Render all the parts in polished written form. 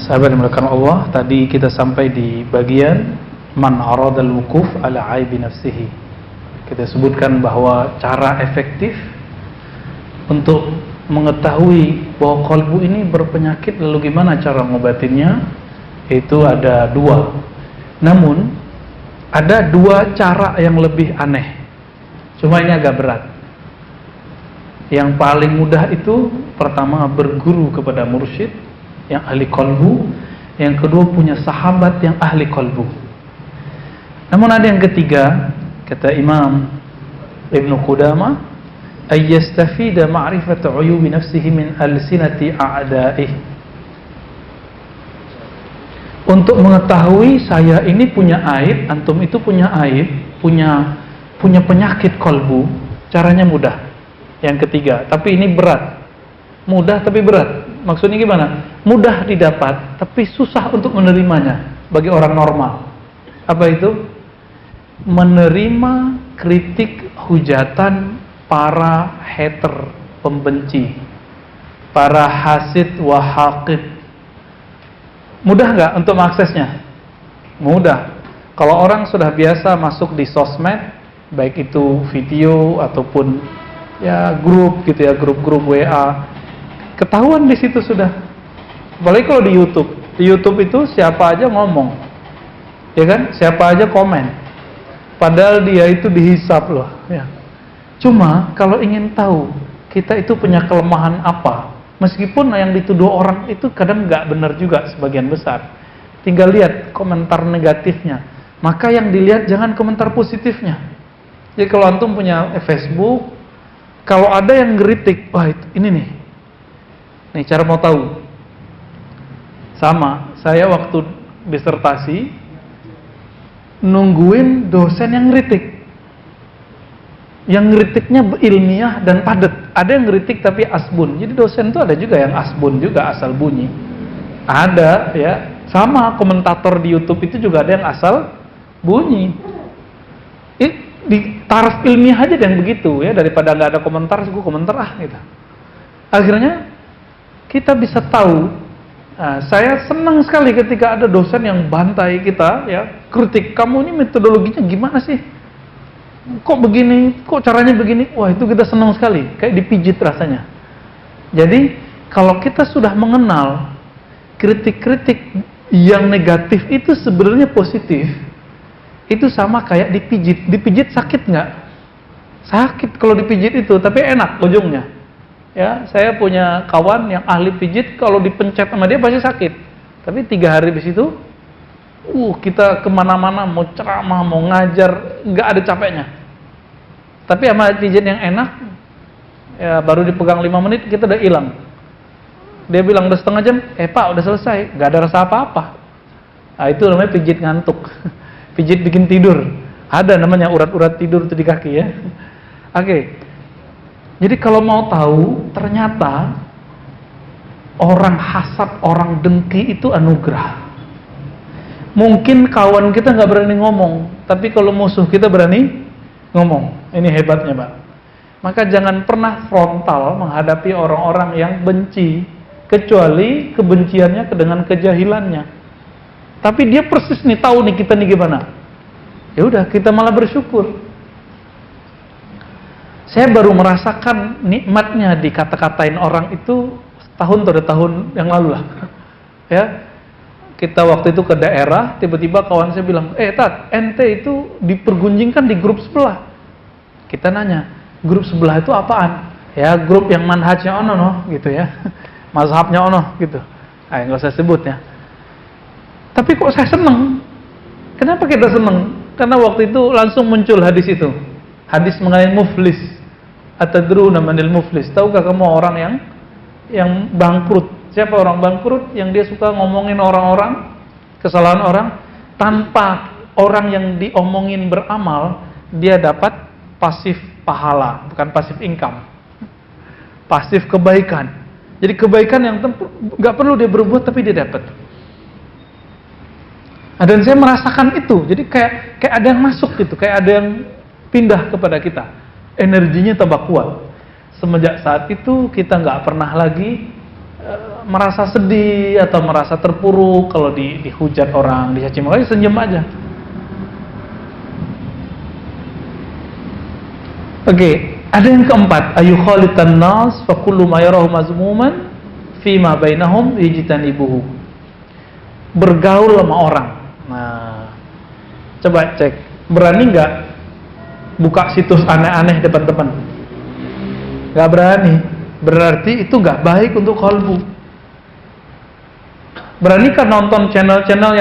Sahabat yang dimuliakan Allah, tadi kita sampai di bagian man aradal wukuf ala aibi nafsihi. Kita sebutkan bahwa cara efektif untuk mengetahui bahwa kalbu ini berpenyakit, lalu gimana cara ngobatinnya, itu ada dua. Namun ada dua cara yang lebih aneh, cuma ini agak berat. Yang paling mudah itu pertama berguru kepada mursyid yang ahli kalbu, yang kedua punya sahabat yang ahli kalbu. Namun ada yang ketiga, kata Imam Ibn Qudamah, ayyastafida ma'rifata uyubi nafsihi min alsinati a'da'ih. Untuk mengetahui saya ini punya aib, antum itu punya aib, punya penyakit kalbu, caranya mudah. Yang ketiga, tapi ini berat. Mudah tapi berat. Maksudnya gimana? Mudah didapat tapi susah untuk menerimanya bagi orang normal. Apa itu? Menerima kritik hujatan para hater, pembenci, para hasid wa haqid. Mudah nggak untuk mengaksesnya? Mudah. Kalau orang sudah biasa masuk di sosmed, baik itu video ataupun ya grup gitu ya, grup-grup WA, ketahuan di situ sudah. Apalagi kalau di YouTube. Di YouTube itu siapa aja ngomong, ya kan? Siapa aja komen. Padahal dia itu dihisap loh. Ya. Cuma kalau ingin tahu kita itu punya kelemahan apa, meskipun yang dituduh orang itu kadang nggak benar juga sebagian besar. Tinggal lihat komentar negatifnya. Maka yang dilihat jangan komentar positifnya. Jadi kalau antum punya Facebook, kalau ada yang ngeritik, wah ini nih. Nih cara mau tahu. Sama, saya waktu disertasi nungguin dosen yang ngeritik. Yang ngeritiknya ilmiah dan padat. Ada yang ngeritik tapi asbun. Jadi dosen itu ada juga yang asbun juga, asal bunyi. Ada ya. Sama komentator di YouTube itu juga ada yang asal bunyi. Di taraf ilmiah aja yang begitu ya, daripada nggak ada komentar, gue komentar gitu. Akhirnya kita bisa tahu. Nah, saya senang sekali ketika ada dosen yang bantai kita ya, kritik, kamu ini metodologinya gimana sih? Kok begini? Kok caranya begini? Wah, itu kita senang sekali, kayak dipijit rasanya. Jadi kalau kita sudah mengenal kritik-kritik yang negatif itu sebenarnya positif, itu sama kayak dipijit. Dipijit sakit nggak? Sakit kalau dipijit itu, tapi enak ujungnya. Ya, saya punya kawan yang ahli pijit, kalau dipencet sama dia pasti sakit. Tapi 3 hari di situ, kita kemana-mana, mau ceramah, mau ngajar, nggak ada capeknya. Tapi sama pijit yang enak, ya baru dipegang 5 menit kita udah hilang. Dia bilang udah setengah jam, Pak udah selesai, nggak ada rasa apa-apa. Nah, itu namanya pijit ngantuk. Pijit bikin tidur. Ada namanya urat-urat tidur itu di kaki ya. Oke. Jadi kalau mau tahu, ternyata orang hasad, orang dengki itu anugerah. Mungkin kawan kita nggak berani ngomong, tapi kalau musuh kita berani ngomong. Ini hebatnya, Pak. Maka jangan pernah frontal menghadapi orang-orang yang benci, kecuali kebenciannya dengan kejahilannya. Tapi dia persis nih tahu nih kita nih gimana. Ya udah, kita malah bersyukur. Saya baru merasakan nikmatnya dikata-katain orang itu tahun atau 2 tahun yang lalu lah. Ya, kita waktu itu ke daerah, tiba-tiba kawan saya bilang, Tat, ente itu dipergunjingkan di grup sebelah. Kita nanya, grup sebelah itu apaan? Ya, grup yang manhajnya ono gitu ya, mazhabnya ono gitu. Nggak usah sebut ya. Tapi kok saya seneng? Kenapa kita seneng? Karena waktu itu langsung muncul hadis itu. Hadis mengenai muflis. Atadruna manil muflis? Tahukah kamu orang yang bangkrut? Siapa orang bangkrut? Yang dia suka ngomongin orang-orang, kesalahan orang, tanpa orang yang diomongin beramal, dia dapat pasif pahala, bukan pasif income. Pasif kebaikan. Jadi kebaikan yang nggak perlu dia berbuat tapi dia dapat. Dan saya merasakan itu. Jadi kayak ada yang masuk gitu, kayak ada yang pindah kepada kita. Energinya tambah kuat. Semenjak saat itu kita nggak pernah lagi merasa sedih atau merasa terpuruk kalau dihujat orang, dicaci maki, senyum aja. Oke, ada yang keempat, ayu khalitan nas fa kullu ma yarahu mazmuman fi ma bainahum yajtanibuhu. Bergaul sama orang. Nah, coba cek, berani nggak buka situs aneh-aneh depan teman? Nggak berani. Berarti itu nggak baik untuk kalbu. Berani kan nonton channel-channel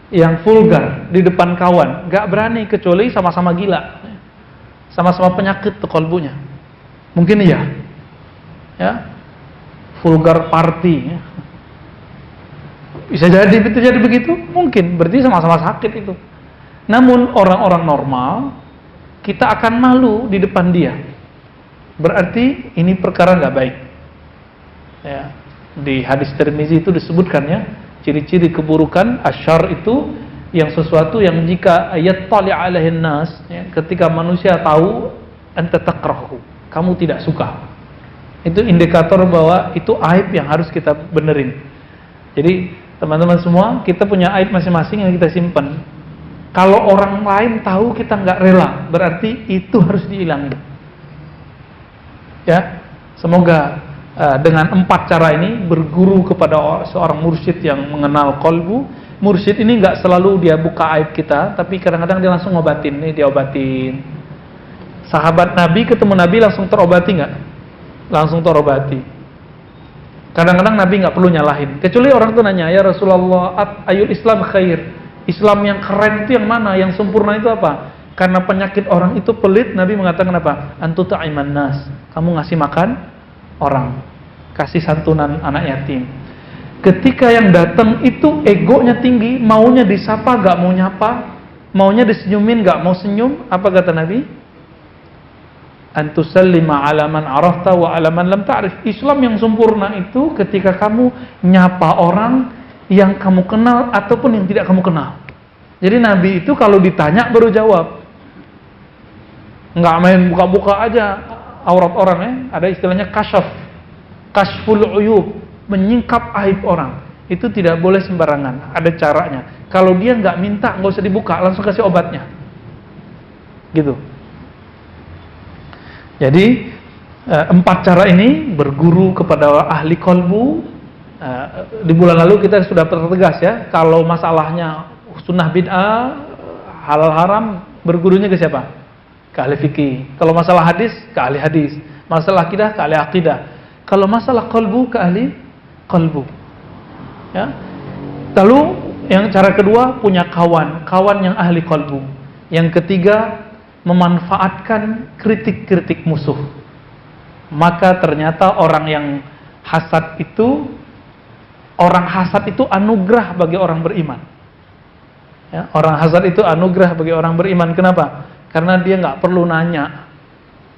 yang vulgar di depan kawan? Nggak berani, kecuali sama-sama gila. Sama-sama penyakit tuh kalbunya. Mungkin iya, ya, vulgar party, ya. Bisa jadi begitu, mungkin, berarti sama-sama sakit itu. Namun orang-orang normal, kita akan malu di depan dia. Berarti ini perkara nggak baik. Ya, di hadis Tirmizi itu disebutkan ya, ciri-ciri keburukan asyar itu yang sesuatu yang jika ayat tali alaihin nas, ya, ketika manusia tahu anta takrahu, kamu tidak suka, itu indikator bahwa itu aib yang harus kita benerin. Jadi teman-teman semua, kita punya aib masing-masing yang kita simpan. Kalau orang lain tahu kita nggak rela, berarti itu harus dihilangin. Ya, semoga dengan 4 cara ini berguru kepada seorang mursyid yang mengenal qalbu. Mursyid ini nggak selalu dia buka aib kita, tapi kadang-kadang dia langsung ngobatin. Nih dia obatin. Sahabat Nabi ketemu Nabi langsung terobati nggak? Langsung terobati. Kadang-kadang Nabi nggak perlu nyalahin. Kecuali orang tuh nanya, ya Rasulullah, ayul Islam khair. Islam yang keren itu yang mana? Yang sempurna itu apa? Karena penyakit orang itu pelit, Nabi mengatakan apa? Antu ta'iman nas. Kamu ngasih makan orang, kasih santunan anak yatim. Ketika yang datang itu egonya tinggi, maunya disapa gak mau nyapa, maunya disenyumin gak mau senyum, apa kata Nabi? Antusallima ala man arafta wa ala man lam ta'rif. Islam yang sempurna itu ketika kamu nyapa orang yang kamu kenal ataupun yang tidak kamu kenal. Jadi Nabi itu kalau ditanya baru jawab, nggak main buka-buka aja aurat orang ya. Ada istilahnya kashful uyub, menyingkap aib orang. Itu tidak boleh sembarangan, ada caranya. Kalau dia nggak minta, nggak usah dibuka, langsung kasih obatnya. Gitu. Jadi 4 cara ini berguru kepada ahli qalbu. Di bulan lalu kita sudah pertegas ya, kalau masalahnya sunnah bid'ah, halal haram, bergurunya ke siapa? Ke ahli fikih. Kalau masalah hadis, ke ahli hadis. Masalah akidah, ke ahli akidah. Kalau masalah qalbu, ke ahli qalbu. Ya. Lalu yang cara kedua, punya kawan yang ahli qalbu. Yang ketiga, memanfaatkan kritik-kritik musuh. Maka ternyata orang yang hasad itu, anugerah bagi orang beriman. Ya, orang hasad itu anugerah bagi orang beriman. Kenapa? Karena dia nggak perlu nanya,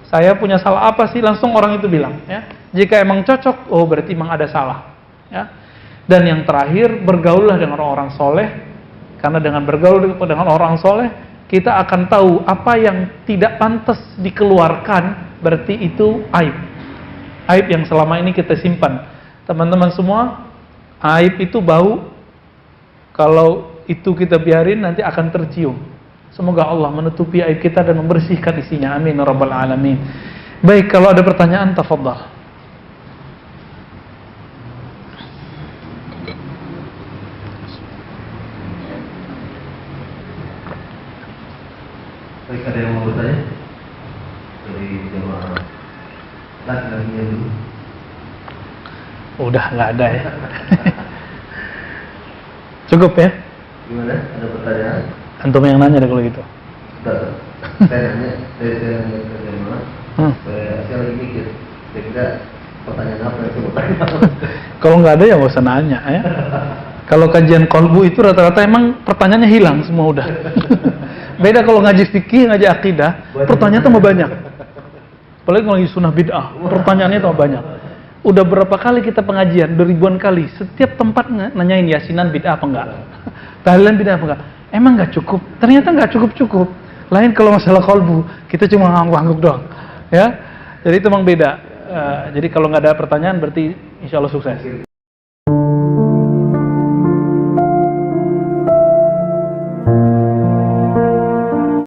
saya punya salah apa sih, langsung orang itu bilang. Ya, jika emang cocok, oh berarti emang ada salah. Ya. Dan yang terakhir, bergaullah dengan orang-orang soleh. Karena dengan bergaul dengan orang soleh, kita akan tahu apa yang tidak pantas dikeluarkan, berarti itu aib. Aib yang selama ini kita simpan. Teman-teman semua, aib itu bau. Kalau itu kita biarin, nanti akan tercium. Semoga Allah menutupi aib kita dan membersihkan isinya. Amin ya rabbal alamin. Baik, kalau ada pertanyaan, tafadhal. Baik, ada yang mau bertanya? Dari jemaah laki-lakinya dulu. Udah nggak ada ya. Cukup ya? Gimana? Ada pertanyaan? Antum yang nanya deh kalau gitu. Sudah. Saya nanya ke jemaah. Saya lagi mikir. Kira-kira pertanyaan apa yang saya mau tanya? Kalau nggak ada ya nggak usah nanya ya. Kalau kajian kolbu itu rata-rata emang pertanyaannya hilang semua udah. Beda kalau ngaji fikih, ngaji akidah, pertanyaan tambah banyak. Apalagi kalau ngaji sunnah bid'ah, pertanyaannya tambah banyak. Udah berapa kali kita pengajian, udah ribuan kali, setiap tempat nanyain yasinan bid'ah apa enggak, tahlilan bid'ah apa enggak. Emang nggak cukup? Ternyata nggak cukup. Lain kalau masalah kolbu, kita cuma ngangguk-ngangguk doang, ya. Jadi itu emang beda. Jadi kalau nggak ada pertanyaan berarti insya Allah sukses.